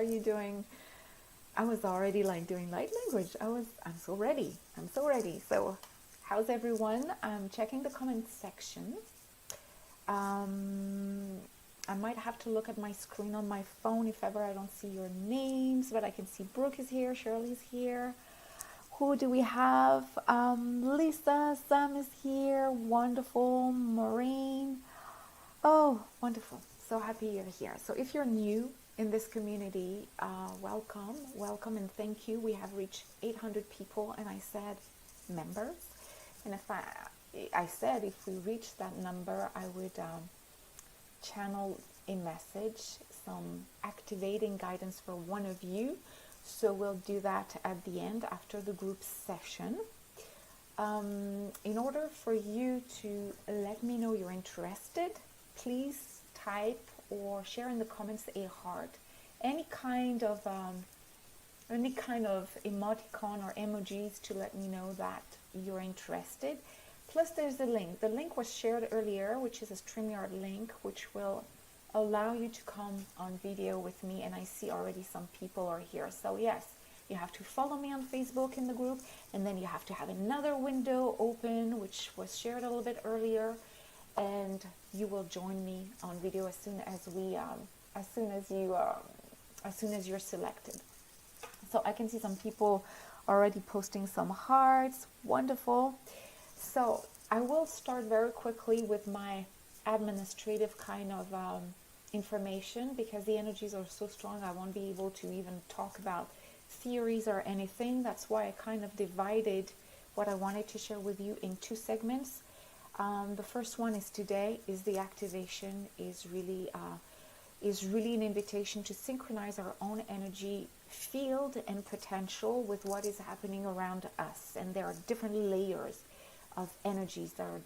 are you doing? I was already like doing light language. I'm so ready. I'm so ready. So how's everyone? I'm checking the comment section. I might have to look at my screen on my phone if ever I don't see your names, but I can see Brooke is here, Shirley's here. Who do we have? Lisa, Sam is here. Wonderful. Maureen. Oh, wonderful. So happy you're here. So if you're new in this community, welcome, and thank you. We have reached 800 people, and I said members. And if I said if we reach that number, I would channel a message, some activating guidance for one of you. So we'll do that at the end after the group session. In order for you to let me know you're interested, please type or share in the comments a heart. Any kind of emoticon or emojis to let me know that you're interested. Plus there's a link. The link was shared earlier, which is a StreamYard link, which will allow you to come on video with me, and I see already some people are here. So yes, you have to follow me on Facebook in the group, and then you have to have another window open, which was shared a little bit earlier, and you will join me on video as soon as you're selected. So I can see some people already posting some hearts. Wonderful. So I will start very quickly with my administrative kind of information, because the energies are so strong I won't be able to even talk about theories or anything. That's why I kind of divided what I wanted to share with you in two segments. The first one is today is the activation is really an invitation to synchronize our own energy field and potential with what is happening around us. And there are different layers of energies that are,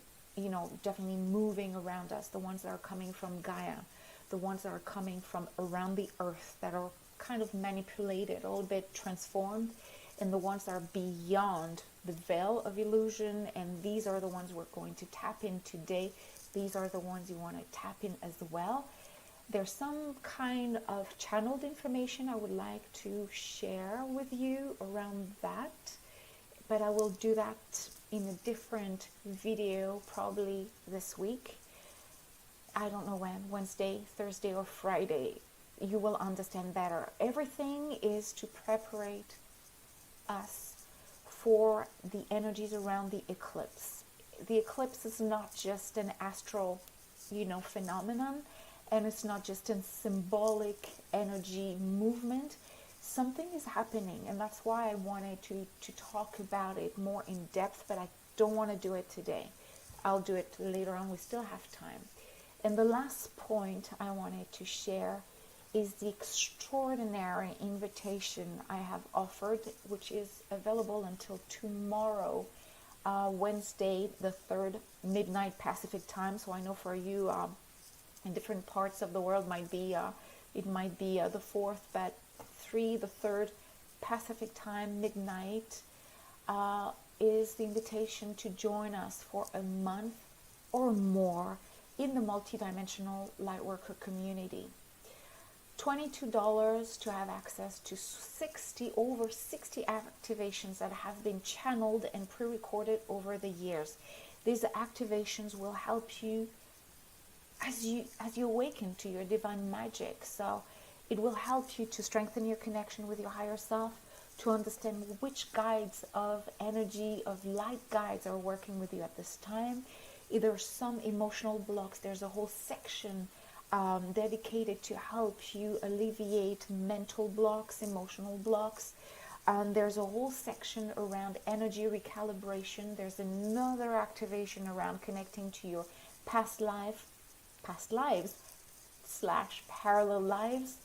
definitely moving around us. The ones that are coming from Gaia, the ones that are coming from around the earth that are kind of manipulated, a little bit transformed, and the ones that are beyond the veil of illusion. And these are the ones we're going to tap in today. These are the ones you want to tap in as well. There's some kind of channeled information I would like to share with you around that, but I will do that in a different video probably this week. I don't know when, Wednesday, Thursday, or Friday. You will understand better. Everything is to prepare us for the energies around the eclipse. The eclipse is not just an astral, phenomenon, and it's not just a symbolic energy movement. Something is happening, and that's why I wanted to talk about it more in depth, but I don't want to do it today. I'll do it later on. We still have time. And the last point I wanted to share is the extraordinary invitation I have offered, which is available until tomorrow, Wednesday the 3rd, midnight Pacific time. So I know for you in different parts of the world it might be the 4th, but the 3rd Pacific time, midnight, is the invitation to join us for a month or more in the Multidimensional Lightworker community. $22 to have access to over 60 activations that have been channeled and pre-recorded over the years. These activations will help you as you awaken to your divine magic. So it will help you to strengthen your connection with your higher self, to understand which guides of energy, of light guides are working with you at this time. Either some emotional blocks, there's a whole section dedicated to help you alleviate mental blocks, emotional blocks. There's a whole section around energy recalibration. There's another activation around connecting to your past lives / parallel lives.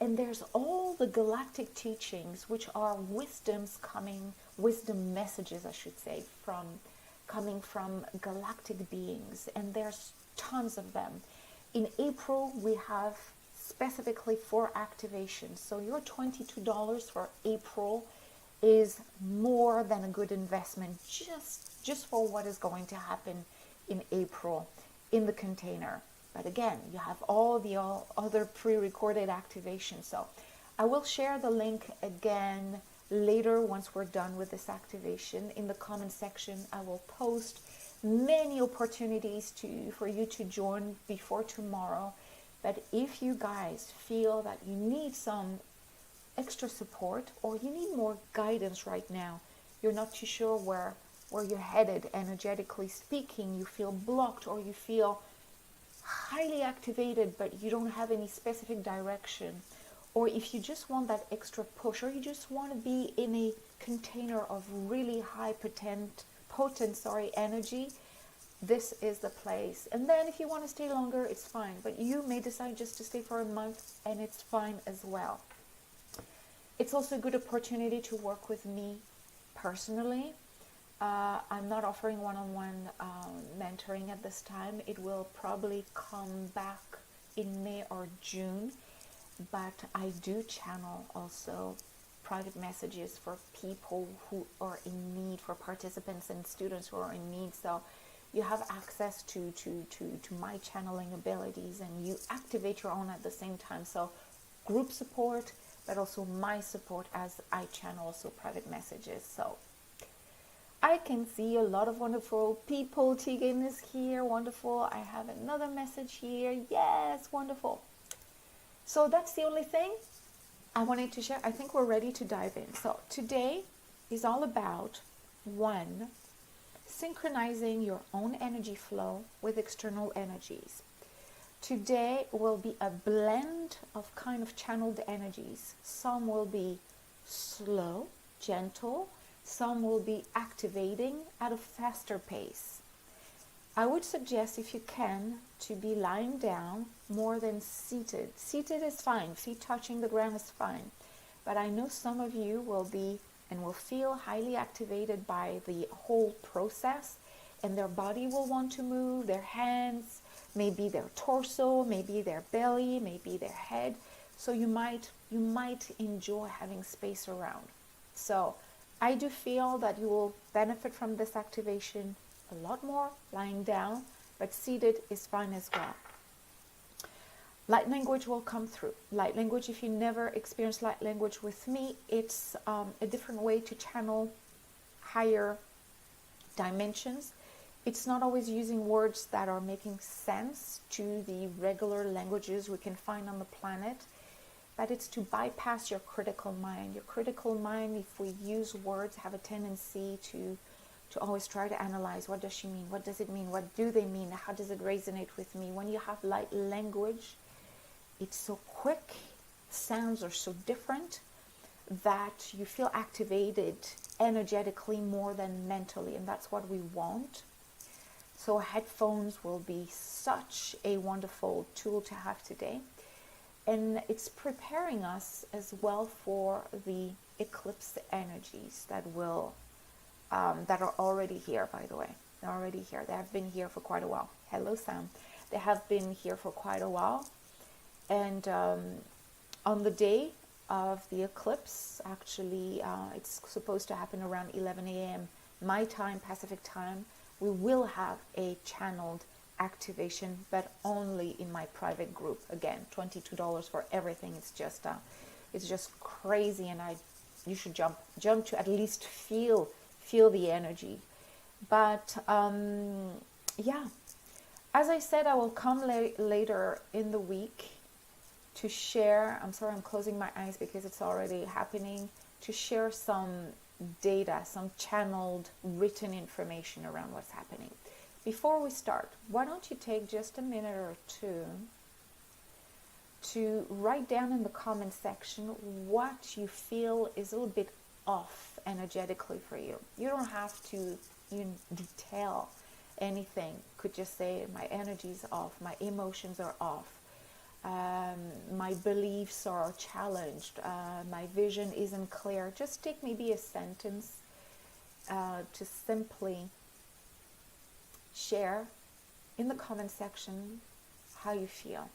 And there's all the galactic teachings, which are wisdom messages, I should say, coming from galactic beings. And there's tons of them. In April, we have specifically 4 activations. So your $22 for April is more than a good investment just for what is going to happen in April in the container. But again, you have all the other pre-recorded activations. So I will share the link again later once we're done with this activation. In the comment section, I will post many opportunities for you to join before tomorrow. But if you guys feel that you need some extra support or you need more guidance right now, you're not too sure where you're headed energetically speaking, you feel blocked or you feel highly activated but you don't have any specific direction, or if you just want that extra push, or you just want to be in a container of really high potent energy, this is the place. And then if you want to stay longer, it's fine, but you may decide just to stay for a month and it's fine as well. It's also a good opportunity to work with me personally. I'm not offering one-on-one mentoring at this time. It will probably come back in May or June, but I do channel also private messages for people who are in need, for participants and students who are in need. So you have access to my channeling abilities, and you activate your own at the same time. So group support, but also my support as I channel also private messages. So I can see a lot of wonderful people. Tegan is here, wonderful. I have another message here. Yes, wonderful. So that's the only thing I wanted to share. I think we're ready to dive in. So today is all about, one, synchronizing your own energy flow with external energies. Today will be a blend of kind of channeled energies. Some will be slow, gentle. Some will be activating at a faster pace. I would suggest, if you can, to be lying down more than seated. Seated is fine. Feet touching the ground is fine. But I know some of you will be and will feel highly activated by the whole process, and their body will want to move, their hands, maybe their torso, maybe their belly, maybe their head. So you might enjoy having space around. So I do feel that you will benefit from this activation a lot more lying down, but seated is fine as well. Light language will come through. Light language, if you never experienced light language with me, it's a different way to channel higher dimensions. It's not always using words that are making sense to the regular languages we can find on the planet, but it's to bypass your critical mind. Your critical mind, if we use words, have a tendency to always try to analyze, what does she mean? What does it mean? What do they mean? How does it resonate with me? When you have light language, it's so quick, sounds are so different, that you feel activated energetically more than mentally, and that's what we want. So headphones will be such a wonderful tool to have today. And it's preparing us as well for the eclipse energies that are already here, by the way. They're already here. They have been here for quite a while. Hello, Sam. They have been here for quite a while. And on the day of the eclipse, actually, it's supposed to happen around 11 a.m. my time, Pacific time. We will have a channeled activation, but only in my private group. Again, $22 for everything. It's just crazy, and you should jump to at least feel the energy. But yeah, as I said, I will come later in the week to share. I'm sorry, I'm closing my eyes because it's already happening. To share some data, some channeled written information around what's happening. Before we start, why don't you take just a minute or two to write down in the comment section what you feel is a little bit off energetically for you. You don't have to even detail anything. Could just say, my energy's off, my emotions are off, my beliefs are challenged, my vision isn't clear. Just take maybe a sentence to simply share in the comment section how you feel.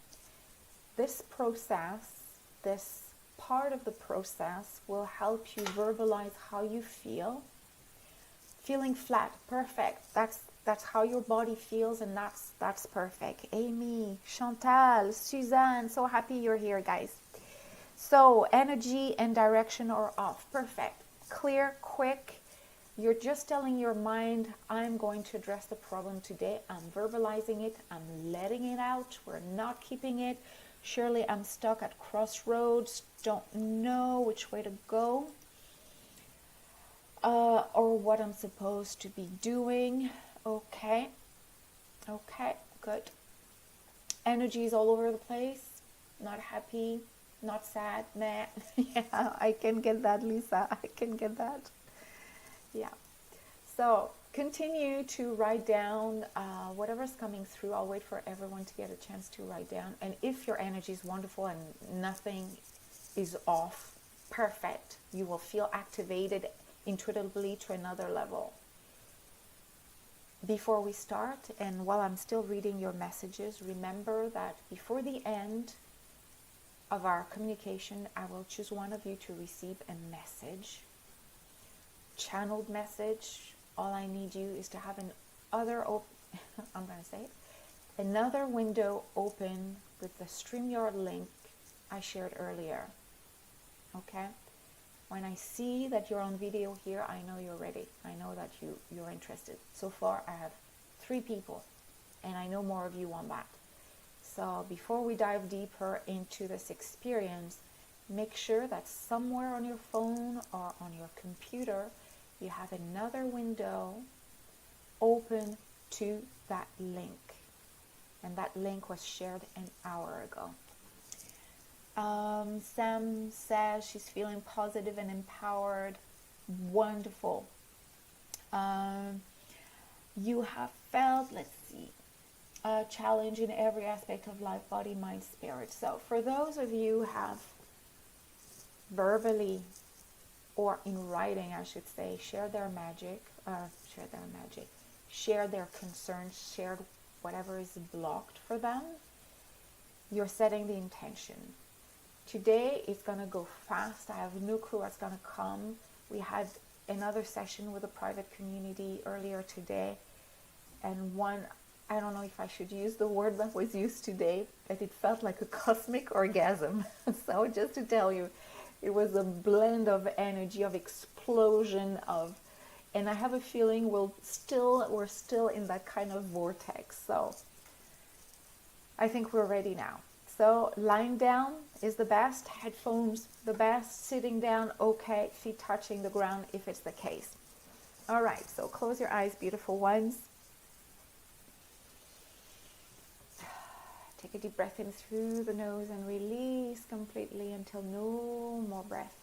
This process, this part of the process, will help you verbalize how you feel. Feeling flat, perfect. That's how your body feels, and that's perfect. Amy, Chantal, Suzanne, so happy you're here, guys. So energy and direction are off. Perfect. Clear, quick. You're just telling your mind, I'm going to address the problem today. I'm verbalizing it. I'm letting it out. We're not keeping it. Surely I'm stuck at crossroads. Don't know which way to go. Or what I'm supposed to be doing. Okay. Okay, good. Energy is all over the place. Not happy, not sad, meh. Yeah, I can get that, Lisa. I can get that. Yeah. So continue to write down whatever's coming through. I'll wait for everyone to get a chance to write down. And if your energy is wonderful and nothing is off, perfect. You will feel activated intuitively to another level. Before we start, and while I'm still reading your messages, remember that before the end of our communication, I will choose one of you to receive a message, channeled message. All I need you is to have another window open with the StreamYard link I shared earlier. Okay? When I see that you're on video here, I know you're ready. I know that you're interested. So far, I have 3 people, and I know more of you want that. So before we dive deeper into this experience, make sure that somewhere on your phone or on your computer, you have another window open to that link. And that link was shared an hour ago. Sam says she's feeling positive and empowered. Wonderful. You have felt, let's see, a challenge in every aspect of life, body, mind, spirit. So for those of you who have verbally or in writing, I should say, share their concerns, shared whatever is blocked for them, you're setting the intention. Today it's going to go fast. I have no clue what's going to come. We had another session with a private community earlier today, and I don't know if I should use the word that was used today, but it felt like a cosmic orgasm. So just to tell you, it was a blend of energy, of explosion, and I have a feeling we're still in that kind of vortex. So I think we're ready now. So lying down is the best, headphones the best, sitting down okay, feet touching the ground if it's the case. All right, so close your eyes, beautiful ones. Take a deep breath in through the nose and release completely until no more breath.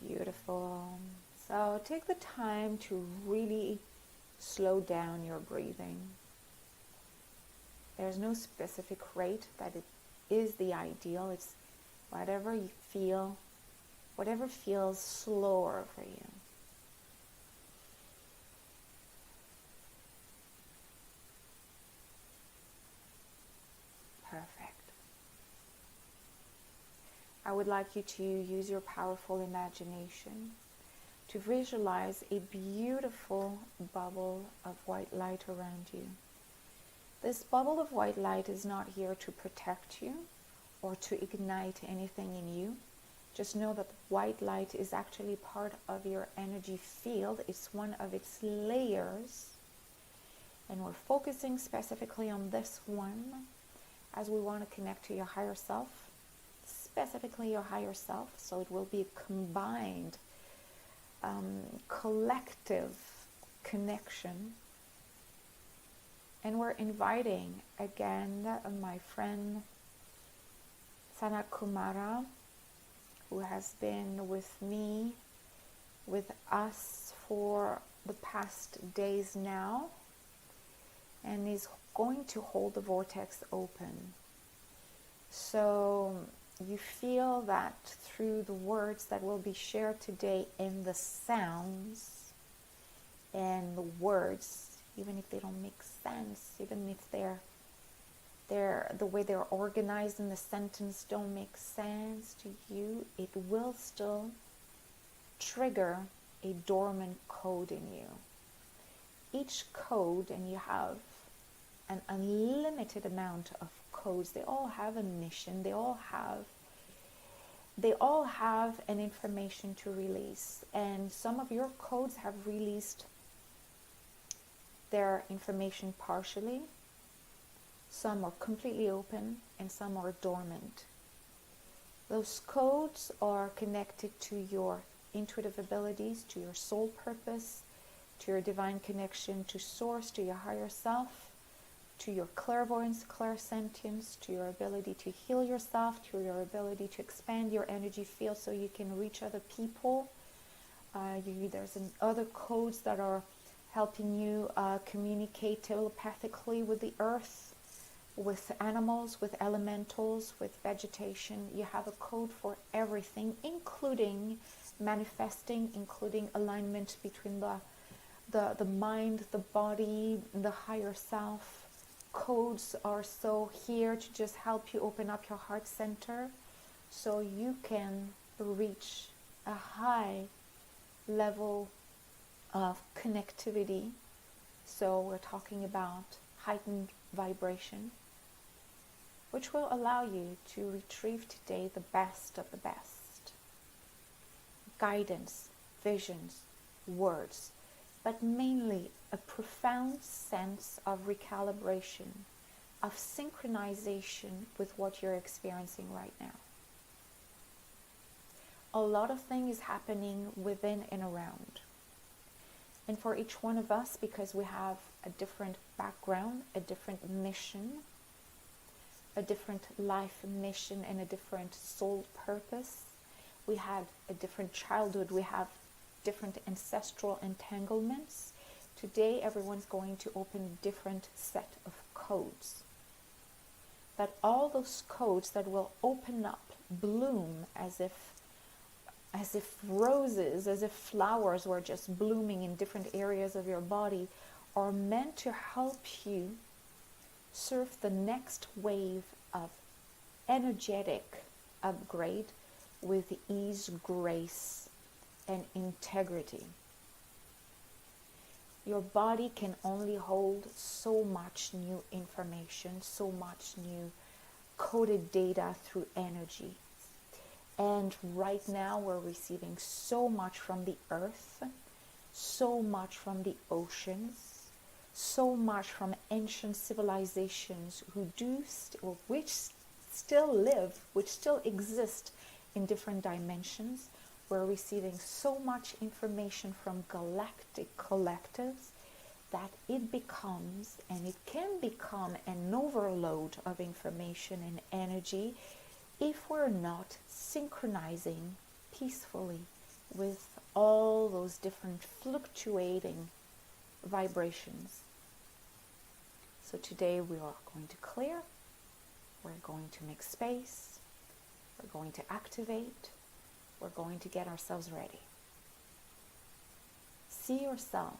Beautiful. So take the time to really slow down your breathing. There's no specific rate that it is the ideal. It's whatever you feel, whatever feels slower for you. Perfect. I would like you to use your powerful imagination to visualize a beautiful bubble of white light around you. This bubble of white light is not here to protect you or to ignite anything in you. Just know that the white light is actually part of your energy field. It's one of its layers. And we're focusing specifically on this one as we want to connect to your higher self, specifically your higher self. So it will be a combined collective connection, and we're inviting again my friend Sana Kumara, who has been with us for the past days now, and is going to hold the vortex open. So you feel that through the words that will be shared today, in the sounds and the words, even if they don't make sense, even if they're the way they're organized in the sentence don't make sense to you, it will still trigger a dormant code in you. Each code, and you have an unlimited amount of codes, they all have a mission, they all have an information to release. And some of your codes have released their information partially, some are completely open, and some are dormant. Those codes are connected to your intuitive abilities, to your soul purpose, to your divine connection to source, to your higher self, to your clairvoyance, clairsentience, to your ability to heal yourself, to your ability to expand your energy field so you can reach other people. There's other codes that are helping you communicate telepathically with the earth, with animals, with elementals, with vegetation. You have a code for everything, including manifesting, including alignment between the mind, the body, the higher self. Codes are so here to just help you open up your heart center so you can reach a high level of connectivity. So we're talking about heightened vibration, which will allow you to retrieve today the best of the best. Guidance, visions, words, but mainly a profound sense of recalibration, of synchronization with what you're experiencing right now. A lot of things happening within and around. And for each one of us, because we have a different background, a different mission, a different life mission, and a different soul purpose, we had a different childhood, we have different ancestral entanglements. Today, everyone's going to open a different set of codes. But all those codes that will open up, bloom as if roses, as if flowers were just blooming in different areas of your body, are meant to help you surf the next wave of energetic upgrade with ease, grace, and integrity. Your body can only hold so much new information, so much new coded data through energy. And right now we're receiving so much from the earth, so much from the oceans, so much from ancient civilizations which still live, which still exist in different dimensions. We're receiving so much information from galactic collectives that it becomes, and it can become, an overload of information and energy if we're not synchronizing peacefully with all those different fluctuating vibrations. So today we are going to clear, we're going to make space, we're going to activate, we're going to get ourselves ready. See yourself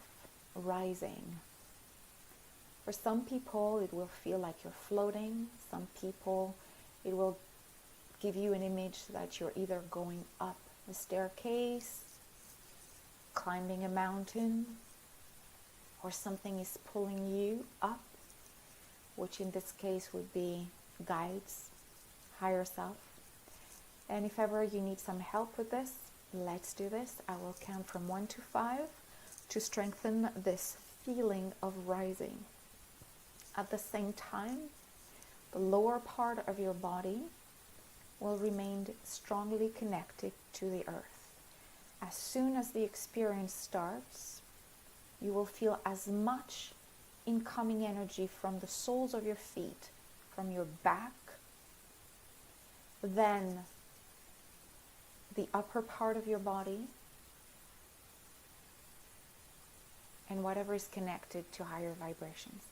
rising. For some people, it will feel like you're floating. Some people, it will give you an image that you're either going up a staircase, climbing a mountain, or something is pulling you up, which in this case would be guides, higher self. And if ever you need some help with this, let's do this. I will count from 1 to 5 to strengthen this feeling of rising. At the same time, the lower part of your body will remain strongly connected to the earth. As soon as the experience starts, you will feel as much incoming energy from the soles of your feet, from your back, than the upper part of your body, and whatever is connected to higher vibrations.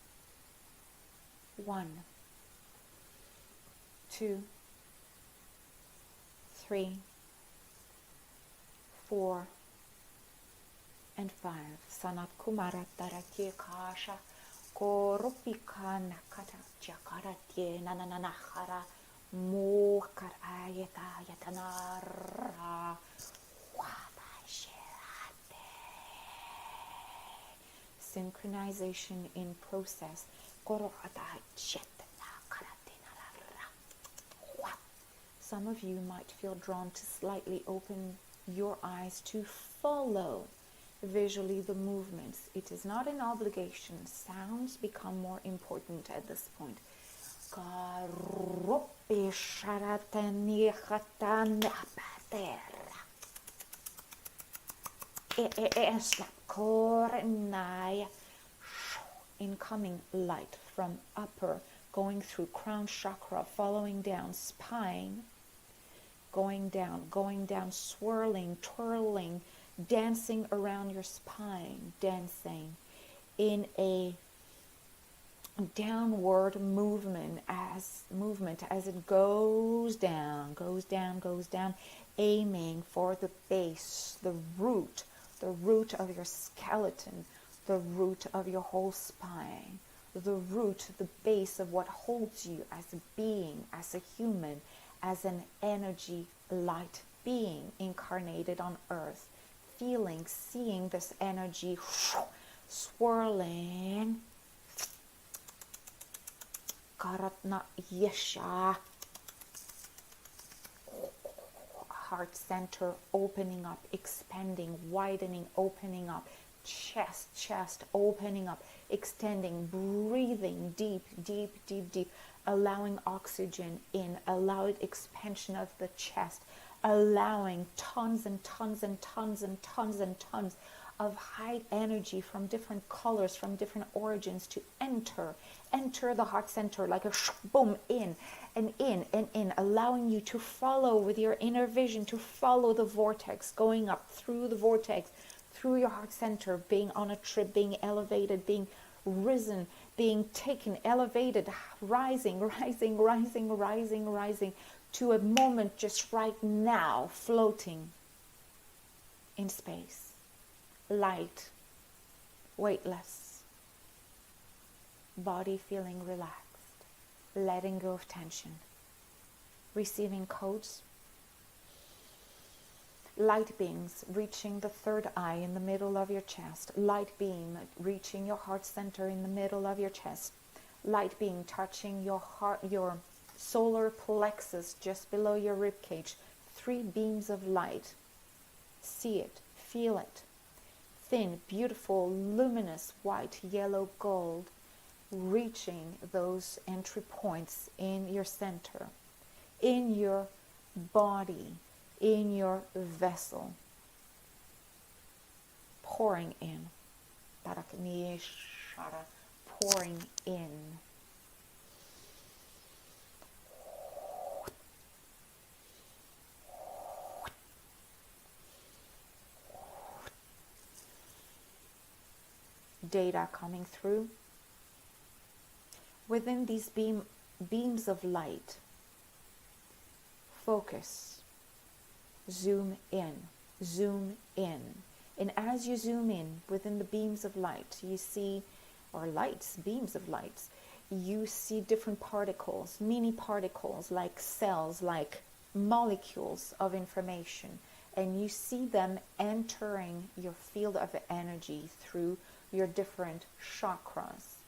1, 2, 3, 4, and 5. Sanat Kumara Taraki Kasha Koropika nakata jakaratie nananahara mukarayeta yatanara wabashirate. Synchronization in process. Some of you might feel drawn to slightly open your eyes to follow visually the movements. It is not an obligation. Sounds become more important at this point. Incoming light from upper, going through crown chakra, following down spine, going down, swirling, twirling, dancing around your spine, dancing in a downward movement as it goes down, aiming for the base, the root of your skeleton, the root of your whole spine, the root, the base of what holds you as a being, as a human, as an energy light being incarnated on earth, feeling, seeing this energy swirling. Karatna Yesha. Heart center opening up, expanding, widening, opening up. Chest opening up, extending, breathing deep, allowing oxygen in, allowing expansion of the chest, allowing tons and tons of high energy from different colors, from different origins to enter the heart center like a boom, in and in and in, allowing you to follow with your inner vision, to follow the vortex, going up through the vortex, through your heart center, being on a trip, being elevated, being risen, being taken, elevated, rising to a moment just right now, floating in space, light, weightless, body feeling relaxed, letting go of tension, receiving codes. Light beams reaching the third eye in the middle of your chest. Light beam reaching your heart center in the middle of your chest. Light beam touching your heart, your solar plexus just below your rib cage. 3 beams of light. See it, feel it. Thin, beautiful, luminous, white, yellow, gold, reaching those entry points in your center, in your body, in your vessel, pouring in, pouring in. Data coming through. Within these beams of light, focus. Zoom in. And as you zoom in within the beams of light, you see, or lights, beams of lights, you see different particles, mini particles, like cells, like molecules of information. And you see them entering your field of energy through your different chakras.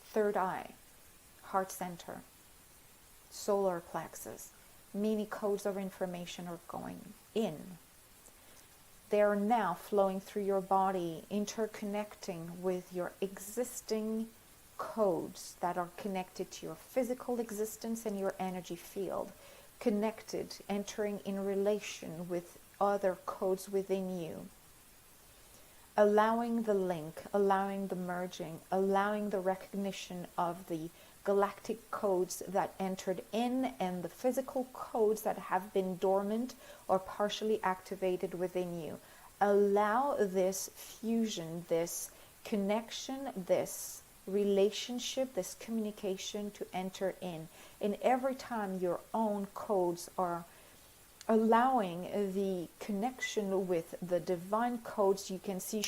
Third eye, heart center, solar plexus. Many codes of information are going in. They are now flowing through your body, interconnecting with your existing codes that are connected to your physical existence and your energy field, connected, entering in relation with other codes within you, allowing the link, allowing the merging, allowing the recognition of the galactic codes that entered in and the physical codes that have been dormant or partially activated within you. Allow this fusion, this connection, this relationship, this communication to enter in. And every time your own codes are allowing the connection with the divine codes, you can see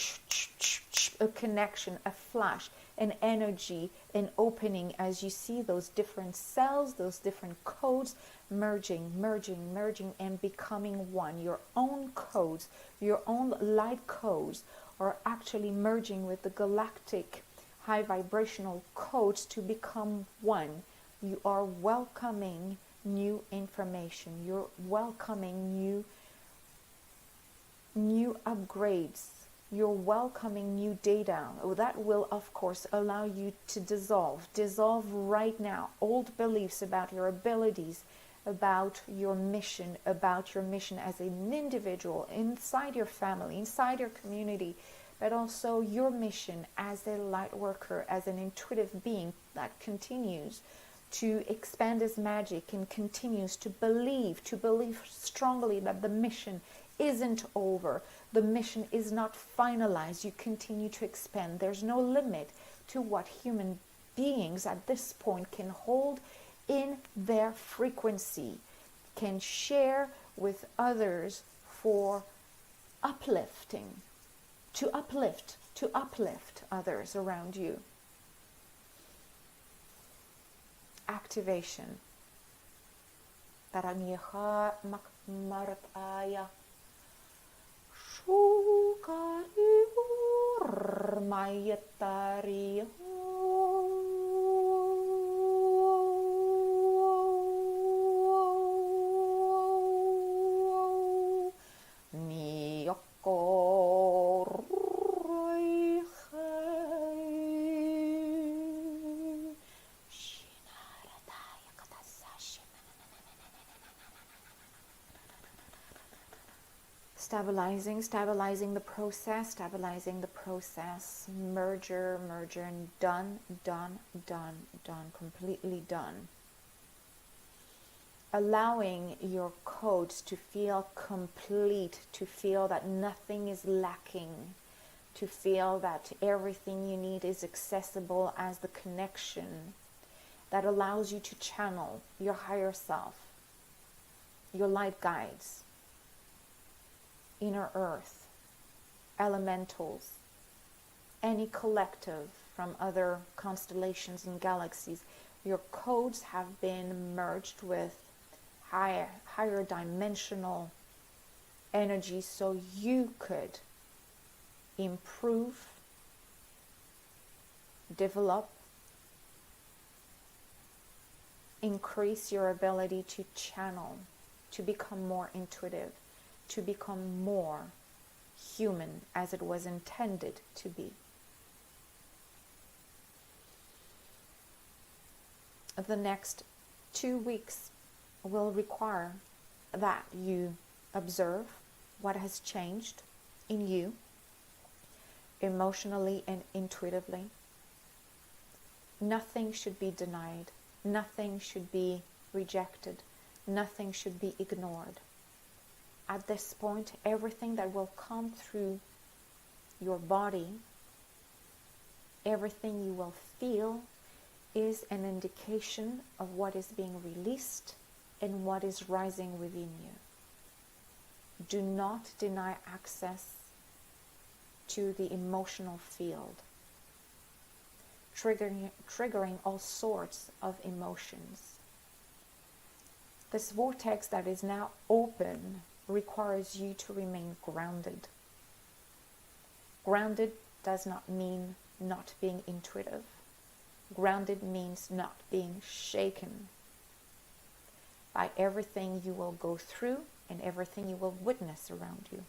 a connection, a flash, an energy, an opening as you see those different cells, those different codes merging, and becoming one. Your own codes, your own light codes are actually merging with the galactic high vibrational codes to become one. You are welcoming new information. You're welcoming new upgrades. You're welcoming new data. That will, of course, allow you to dissolve right now old beliefs about your abilities, about your mission as an individual inside your family, inside your community, but also your mission as a light worker, as an intuitive being that continues to expand his magic and continues to believe strongly that the mission isn't over. The mission is not finalized. You continue to expand. There's no limit to what human beings at this point can hold in their frequency, can share with others for uplifting, to uplift others around you. Activation. Taramiha makmarataya. Shukariur mayatari. Stabilizing the process, merger, and done, completely done. Allowing your codes to feel complete, to feel that nothing is lacking, to feel that everything you need is accessible as the connection that allows you to channel your higher self, your light guides, inner earth, elementals, any collective from other constellations and galaxies. Your codes have been merged with higher dimensional energy so you could improve, develop, increase your ability to channel, to become more intuitive, to become more human as it was intended to be. The next 2 weeks will require that you observe what has changed in you emotionally and intuitively. Nothing should be denied. Nothing should be rejected. Nothing should be ignored. At this point, everything that will come through your body, everything you will feel, is an indication of what is being released and what is rising within you. Do not deny access to the emotional field, triggering all sorts of emotions. This vortex that is now open requires you to remain grounded. Grounded does not mean not being intuitive. Grounded means not being shaken by everything you will go through and everything you will witness around you.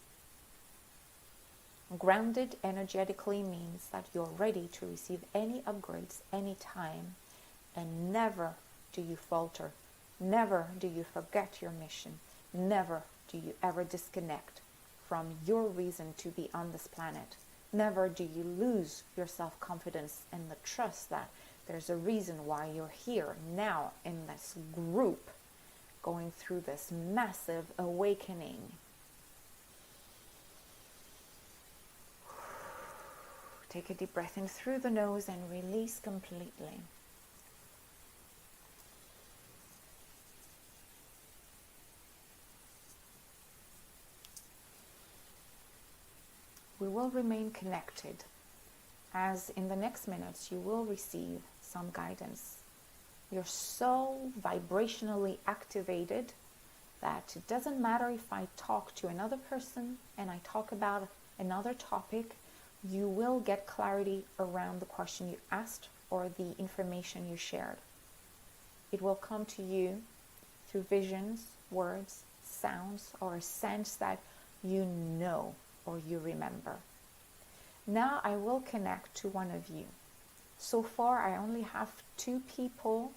Grounded energetically means that you're ready to receive any upgrades anytime, and never do you falter. Never do you forget your mission. Never do you ever disconnect from your reason to be on this planet. Never do you lose your self-confidence and the trust that there's a reason why you're here now in this group, going through this massive awakening. Take a deep breath in through the nose and release completely. We will remain connected as in the next minutes you will receive some guidance. You're so vibrationally activated that it doesn't matter if I talk to another person and I talk about another topic, you will get clarity around the question you asked or the information you shared. It will come to you through visions, words, sounds, or a sense that you know or you remember. Now I will connect to one of you. So far I only have 2 people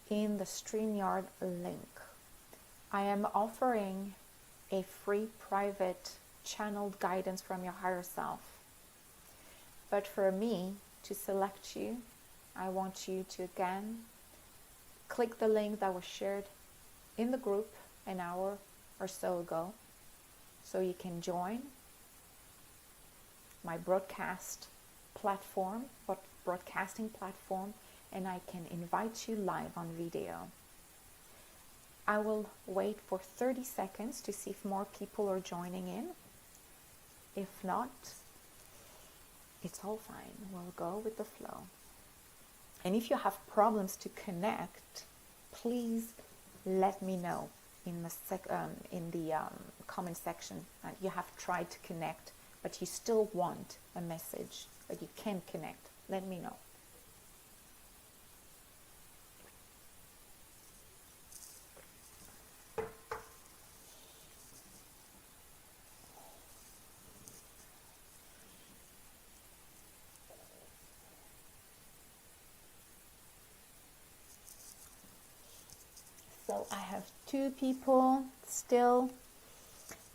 in the StreamYard link. I am offering a free private channeled guidance from your higher self. But for me to select you, I want you to again click the link that was shared in the group an hour or so ago, so you can join my broadcasting platform, and I can invite you live on video. I will wait for 30 seconds to see if more people are joining in. If not, it's all fine. We'll go with the flow. And if you have problems to connect, please let me know in the comment section that you have tried to connect, but you still want a message, but you can't connect. Let me know. So I have 2 people still.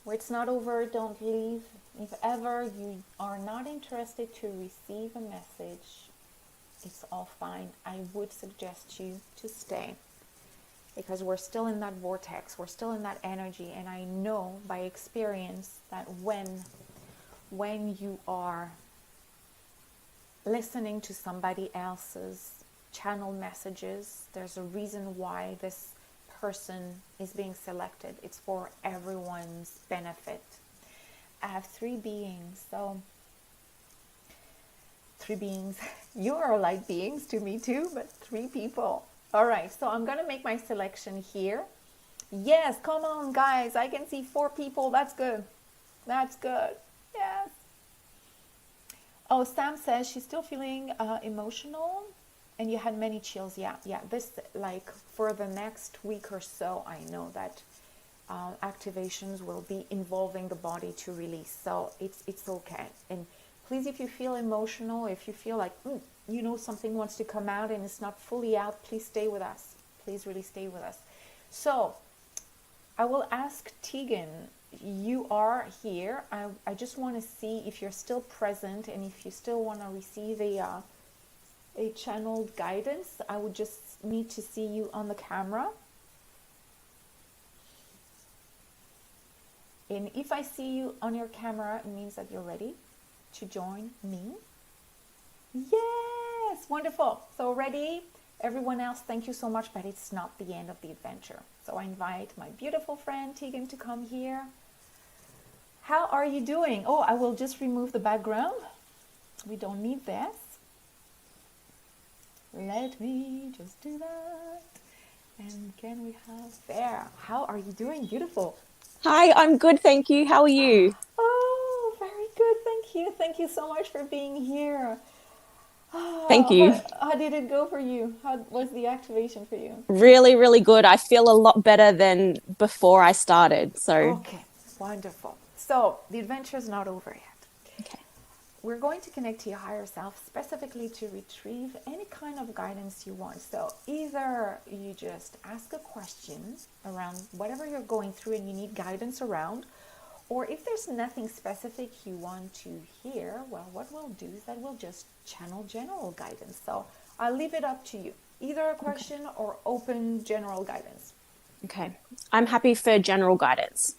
It's not over, don't leave. If ever you are not interested to receive a message, it's all fine. I would suggest you to stay, because we're still in that vortex, we're still in that energy, and I know by experience that when you are listening to somebody else's channel messages, there's a reason why this person is being selected. It's for everyone's benefit. I have 3 beings, so 3 beings. You are light beings to me too, but 3 people. All right, so I'm gonna make my selection here. Yes, come on guys, I can see 4 people. That's good. That's good. Yes. Oh, Sam says she's still feeling emotional. And you had many chills. Yeah. This, like, for the next week or so, I know that activations will be involving the body to release. So it's okay. And please, if you feel emotional, if you feel like, something wants to come out and it's not fully out, please stay with us. Please really stay with us. So I will ask Tegan, you are here. I just want to see if you're still present and if you still want to receive a channeled guidance. I would just need to see you on the camera. And if I see you on your camera, it means that you're ready to join me. Yes, wonderful. So ready? Everyone else, thank you so much, but it's not the end of the adventure. So I invite my beautiful friend Tegan to come here. How are you doing? Oh, I will just remove the background. We don't need this. Let me just do that. And can we have there? How are you doing? Beautiful. Hi, I'm good, thank you. How are you? Oh, very good. Thank you. Thank you so much for being here. Thank you. How did it go for you? How was the activation for you? Really, really good. I feel a lot better than before I started. So, Okay, wonderful. So the adventure is not over yet. okay. We're going to connect to your higher self specifically to retrieve any kind of guidance you want. So either you just ask a question around whatever you're going through and you need guidance around, or if there's nothing specific you want to hear, well, what we'll do is that we'll just channel general guidance. So I'll leave it up to you. Either a question or open general guidance. Okay. I'm happy for general guidance.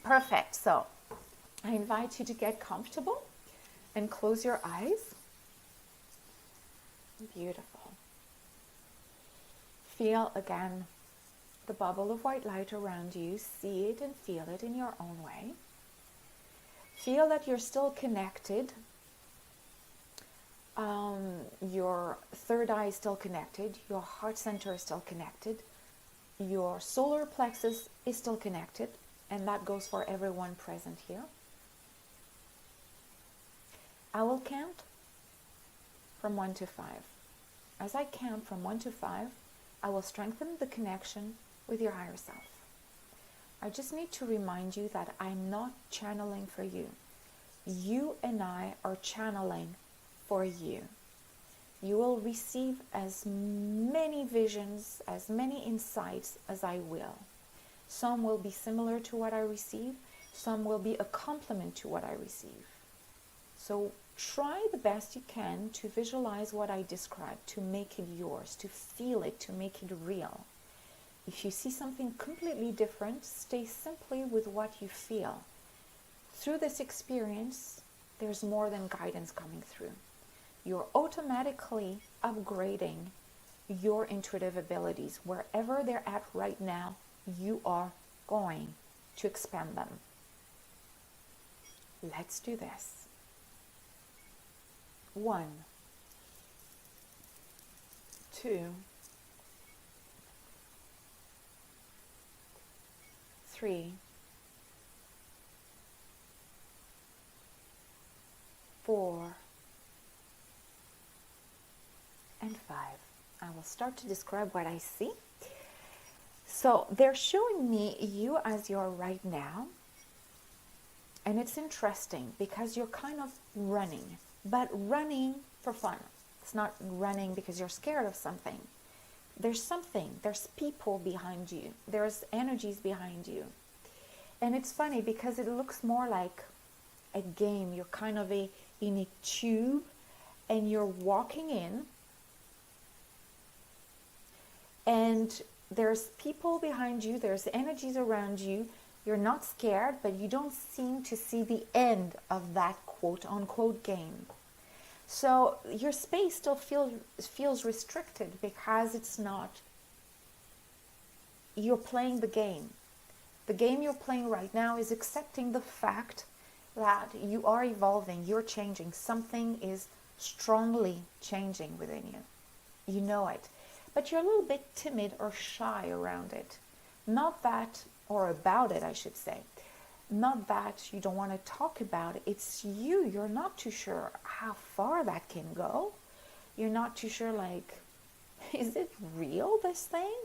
Perfect. So I invite you to get comfortable and close your eyes. Beautiful. Feel again the bubble of white light around you. See it and feel it in your own way. Feel that you're still connected Your third eye is still connected, your heart center is still connected, your solar plexus is still connected, and that goes for everyone present here. I will count from 1 to 5. As I count from 1 to 5, I will strengthen the connection with your higher self. I just need to remind you that I'm not channeling for you. You and I are channeling for you. You will receive as many visions, as many insights as I will. Some will be similar to what I receive. Some will be a complement to what I receive. So try the best you can to visualize what I described, to make it yours, to feel it, to make it real. If you see something completely different, stay simply with what you feel. Through this experience, there's more than guidance coming through. You're automatically upgrading your intuitive abilities. Wherever they're at right now, you are going to expand them. Let's do this. 1, 2, 3, 4, and 5. I will start to describe what I see. So they're showing me you as you are right now. And it's interesting because you're kind of running, but running for fun. It's not running because you're scared of something. There's people behind you. There's energies behind you. And it's funny because it looks more like a game. You're kind of in a tube and you're walking in. And there's people behind you, there's energies around you. You're not scared, but you don't seem to see the end of that quote-unquote game. So your space still feels restricted because it's not. You're playing the game. The game you're playing right now is accepting the fact that you are evolving, you're changing. Something is strongly changing within you. You know it. But you're a little bit timid or shy around it. Not that, or about it, I should say. Not that you don't want to talk about it. It's you. You're not too sure how far that can go. You're not too sure, like, is it real, this thing?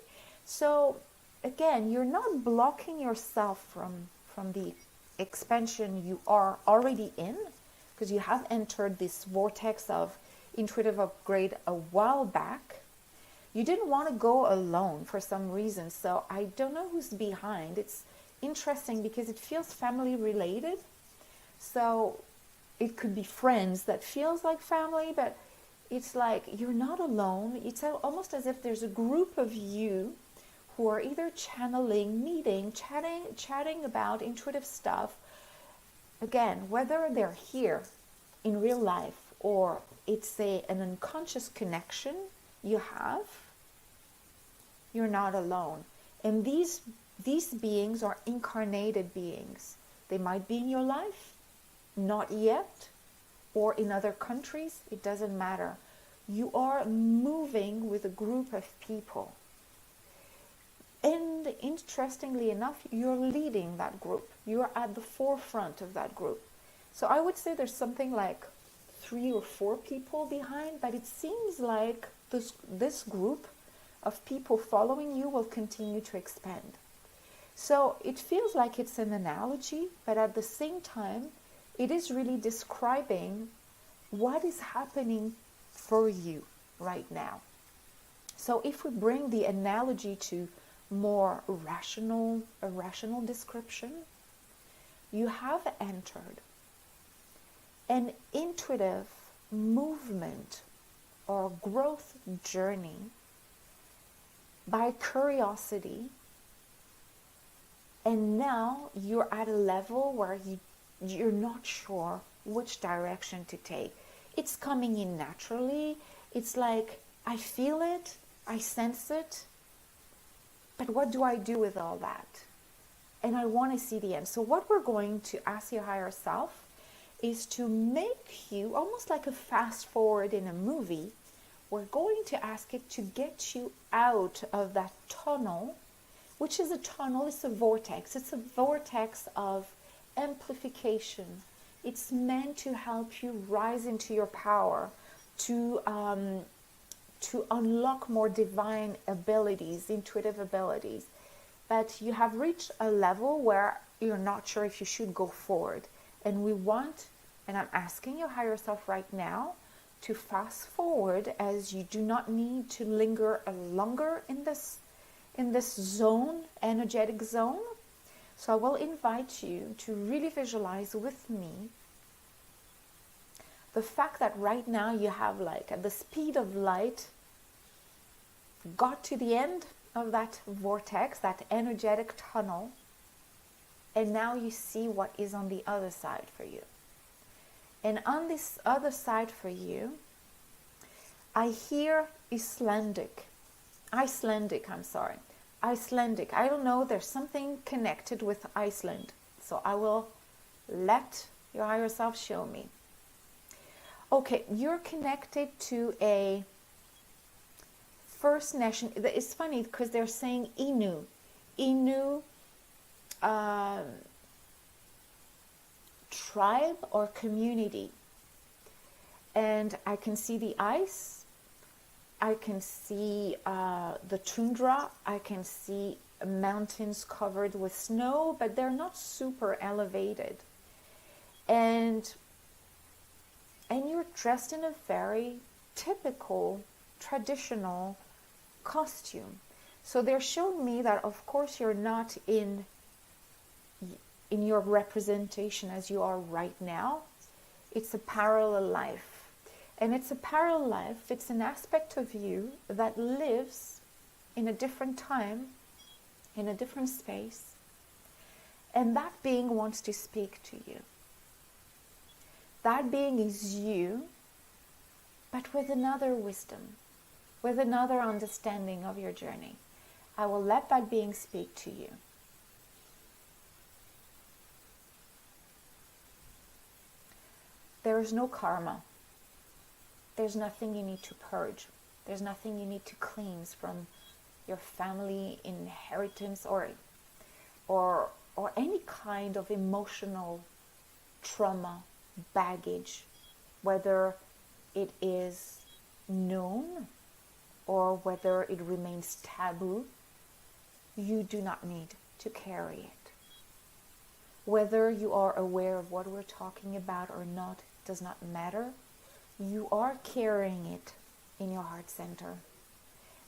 So, again, you're not blocking yourself from the expansion you are already in, because you have entered this vortex of intuitive upgrade a while back. You didn't want to go alone for some reason, so I don't know who's behind. It's interesting because it feels family related. So it could be friends that feels like family, but it's like you're not alone. It's almost as if there's a group of you who are either channeling, meeting, chatting about intuitive stuff. Again, whether they're here in real life or it's an unconscious connection you have, you're not alone. And these beings are incarnated beings. They might be in your life, not yet, or in other countries. It doesn't matter. You are moving with a group of people. And interestingly enough, you're leading that group. You're at the forefront of that group. So I would say there's something like 3 or 4 people behind, but it seems like this group of people following you will continue to expand. So it feels like it's an analogy, but at the same time, it is really describing what is happening for you right now. So if we bring the analogy to more a rational description, you have entered an intuitive movement or growth journey by curiosity, and now you're at a level where you're not sure which direction to take. It's coming in naturally. It's like, I feel it, I sense it, but what do I do with all that? And I want to see the end. So what we're going to ask your higher self is to make you almost like a fast forward in a movie. We're going to ask it to get you out of that tunnel, which is a tunnel, it's a vortex. It's a vortex of amplification. It's meant to help you rise into your power, to unlock more divine abilities, intuitive abilities. But you have reached a level where you're not sure if you should go forward. And we want, and I'm asking your higher self right now, to fast forward, as you do not need to linger longer in this zone, energetic zone. So I will invite you to really visualize with me the fact that right now you have, like at the speed of light, got to the end of that vortex, that energetic tunnel, and now you see what is on the other side for you. And on this other side for you, I hear Icelandic. I don't know, there's something connected with Iceland. So I will let your higher self show me. Okay, you're connected to a First Nation. It's funny because they're saying Innu tribe or community. And I can see the ice, I can see the tundra, I can see mountains covered with snow, but they're not super elevated. And you're dressed in a very typical, traditional costume. So they're showing me that, of course, you're not in your representation as you are right now. It's a parallel life. And it's a parallel life. It's an aspect of you that lives in a different time, in a different space. And that being wants to speak to you. That being is you, but with another wisdom, with another understanding of your journey. I will let that being speak to you. There is no karma. There's nothing you need to purge. There's nothing you need to cleanse from your family inheritance or any kind of emotional trauma, baggage, whether it is known or whether it remains taboo. You do not need to carry it. Whether you are aware of what we're talking about or not does not matter. You are carrying it in your heart center.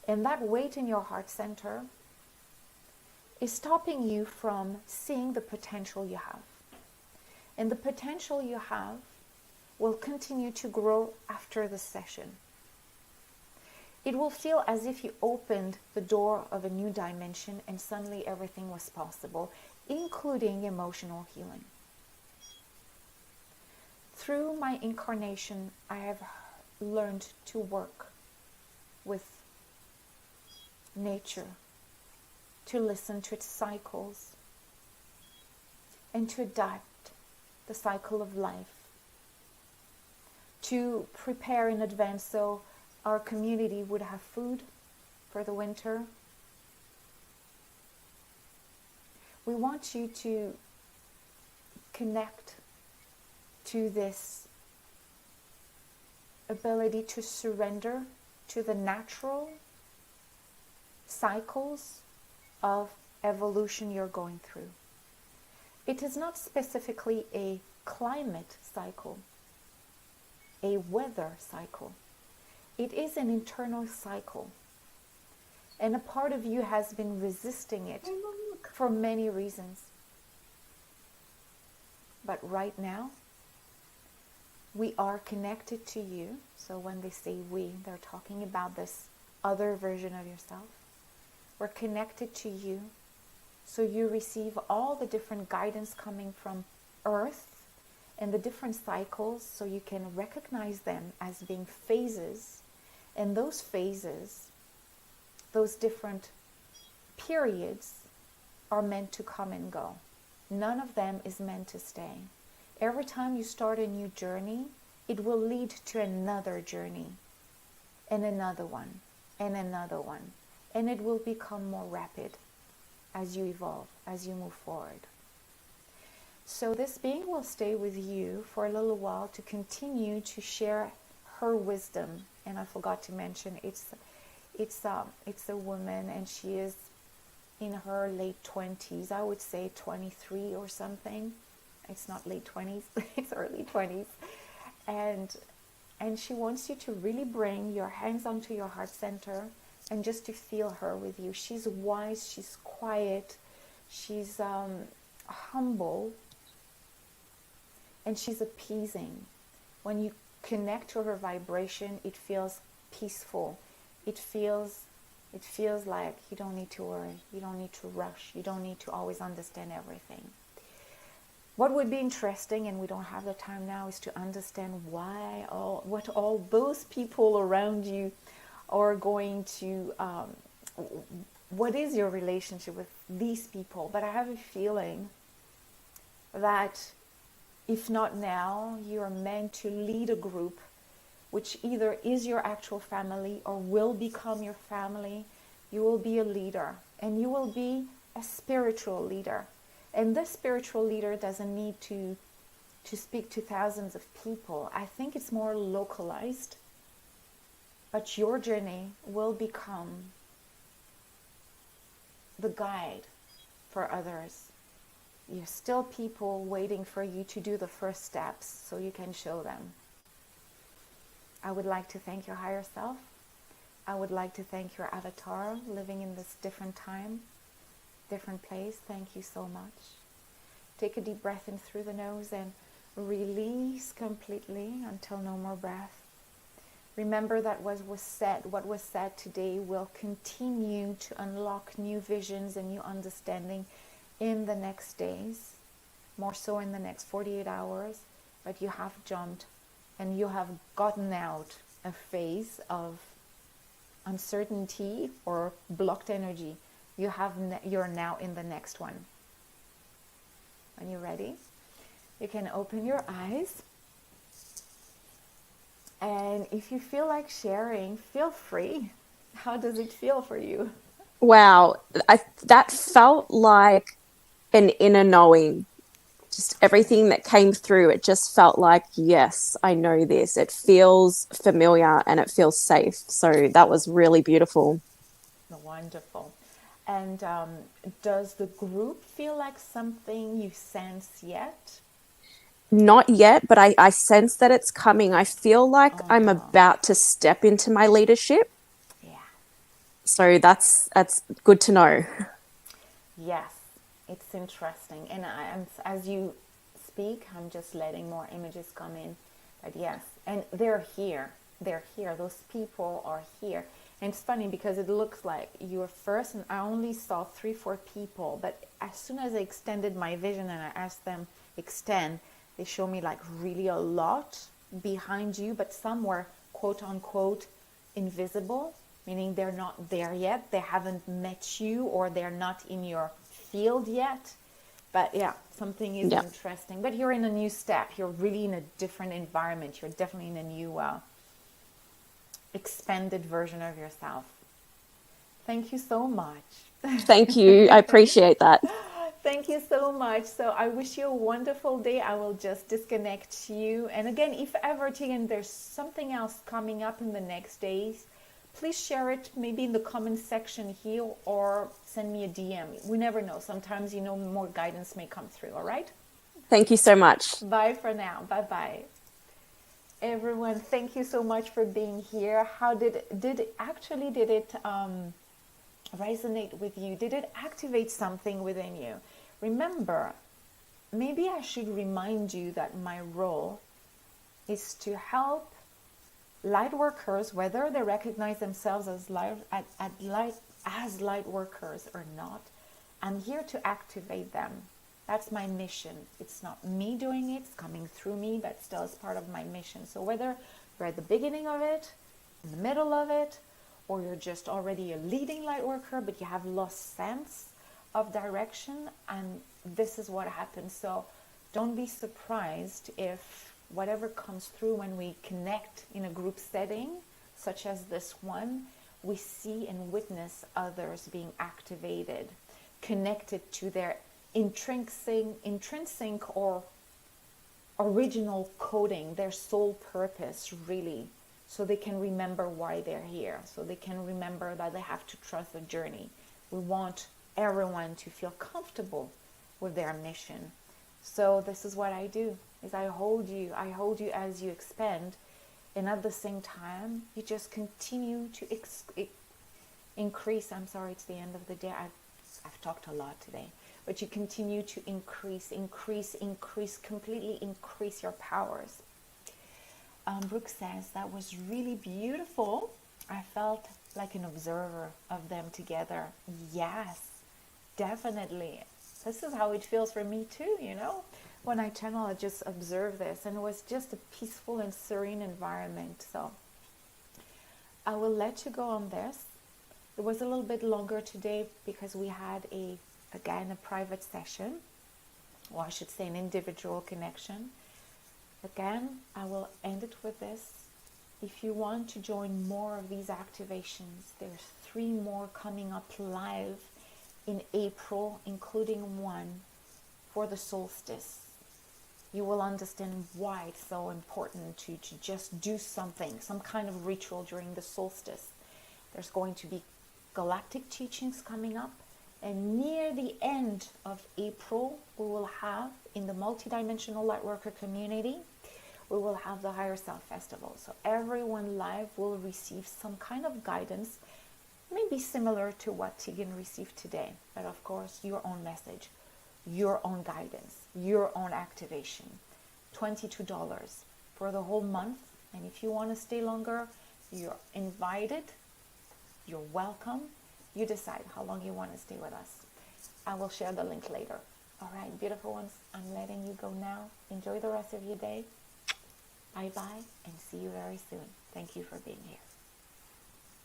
And that weight in your heart center is stopping you from seeing the potential you have. And the potential you have will continue to grow after the session. It will feel as if you opened the door of a new dimension and suddenly everything was possible, including emotional healing. Through my incarnation, I have learned to work with nature, to listen to its cycles, and to adapt the cycle of life, to prepare in advance so our community would have food for the winter. We want you to connect to this ability to surrender to the natural cycles of evolution you're going through. It is not specifically a climate cycle, a weather cycle. It is an internal cycle. And a part of you has been resisting it for many reasons. But right now, we are connected to you. So when they say we, they're talking about this other version of yourself. We're connected to you. So you receive all the different guidance coming from Earth and the different cycles, so you can recognize them as being phases. And those phases, those different periods, are meant to come and go. None of them is meant to stay. every time you start a new journey, it will lead to another journey, and another one, and another one. And it will become more rapid as you evolve, as you move forward. So this being will stay with you for a little while to continue to share her wisdom. And I forgot to mention, it's a woman, and she is in her late 20s. I would say 23 or something. It's not late 20s, it's early 20s. And she wants you to really bring your hands onto your heart center and just to feel her with you. She's wise, she's quiet, she's humble, and she's appeasing. When you connect to her vibration, it feels peaceful. It feels like you don't need to worry, you don't need to rush, you don't need to always understand everything. What would be interesting, and we don't have the time now, is to understand what all those people around you are going to, what is your relationship with these people. But I have a feeling that if not now, you're meant to lead a group which either is your actual family or will become your family. You will be a leader, and you will be a spiritual leader. And this spiritual leader doesn't need to speak to thousands of people. I think it's more localized. But your journey will become the guide for others. You're still people waiting for you to do the first steps so you can show them. I would like to thank your higher self. I would like to thank your avatar living in this different time, different place. Thank you so much. Take a deep breath in through the nose and release completely until no more breath. Remember that what was said today will continue to unlock new visions and new understanding in the next days, more so in the next 48 hours. But you have jumped and you have gotten out a phase of uncertainty or blocked energy. You're now in the next one. When you're ready, you can open your eyes. And if you feel like sharing, feel free. How does it feel for you? Wow, that felt like an inner knowing. Just everything that came through, it just felt like, yes, I know this. It feels familiar and it feels safe. So that was really beautiful. Wonderful. And does the group feel like something you sense yet? Not yet, but I sense that it's coming. I feel like I'm about to step into my leadership. Yeah. So that's good to know. Yes, it's interesting. And as you speak, I'm just letting more images come in. But yes, and they're here. They're here. Those people are here. And it's funny because it looks like you were first, and I only saw 3-4 people. But as soon as I extended my vision and I asked them extend, they show me like really a lot behind you, but some were quote unquote invisible, meaning they're not there yet. They haven't met you or they're not in your field yet. But yeah, something is interesting. But you're in a new step. You're really in a different environment. You're definitely in a new expanded version of yourself. Thank you so much. Thank you. I appreciate that. Thank you so much. So I wish you a wonderful day. I will just disconnect you. And again, if ever, Tegan, there's something else coming up in the next days, please share it maybe in the comment section here or send me a DM. We never know. Sometimes, more guidance may come through. All right? Thank you so much. Bye for now. Bye-bye. Everyone, thank you so much for being here. How did it resonate with you? Did it activate something within you? Remember, maybe I should remind you that my role is to help light workers, whether they recognize themselves as light workers or not. I'm here to activate them. That's my mission. It's not me doing it, it's coming through me, but still it's part of my mission. So whether you're at the beginning of it, in the middle of it, or you're just already a leading light worker, but you have lost sense of direction, and this is what happens. So Don't be surprised if whatever comes through when we connect in a group setting, such as this one, we see and witness others being activated, connected to their intrinsic or original coding, their soul purpose, really, so they can remember why they're here, so they can remember that they have to trust the journey. We want everyone to feel comfortable with their mission. So this is what I do, is I hold you as you expand, and at the same time you just continue to increase. I'm sorry, it's the end of the day. I've talked a lot today, but you continue to increase, completely increase your powers. Brooke says, that was really beautiful. I felt like an observer of them together. Yes, definitely. This is how it feels for me too, you know. When I channel, I just observe this, and it was just a peaceful and serene environment. So I will let you go on this. It was a little bit longer today because we had a private session, or I should say an individual connection. Again, I will end it with this. If you want to join more of these activations, there's 3 more coming up live in April, including one for the solstice. You will understand why it's so important to just do something, some kind of ritual during the solstice. There's going to be galactic teachings coming up, and near the end of April, we will have, in the Multidimensional Lightworker community, we will have the Higher Self Festival. So everyone live will receive some kind of guidance, maybe similar to what Tegan received today, but of course your own message, your own guidance, your own activation. $22 for the whole month, and if you want to stay longer, you're invited, you're welcome. You decide how long you want to stay with us. I will share the link later. All right, beautiful ones, I'm letting you go now. Enjoy the rest of your day. Bye bye, and see you very soon. Thank you for being here.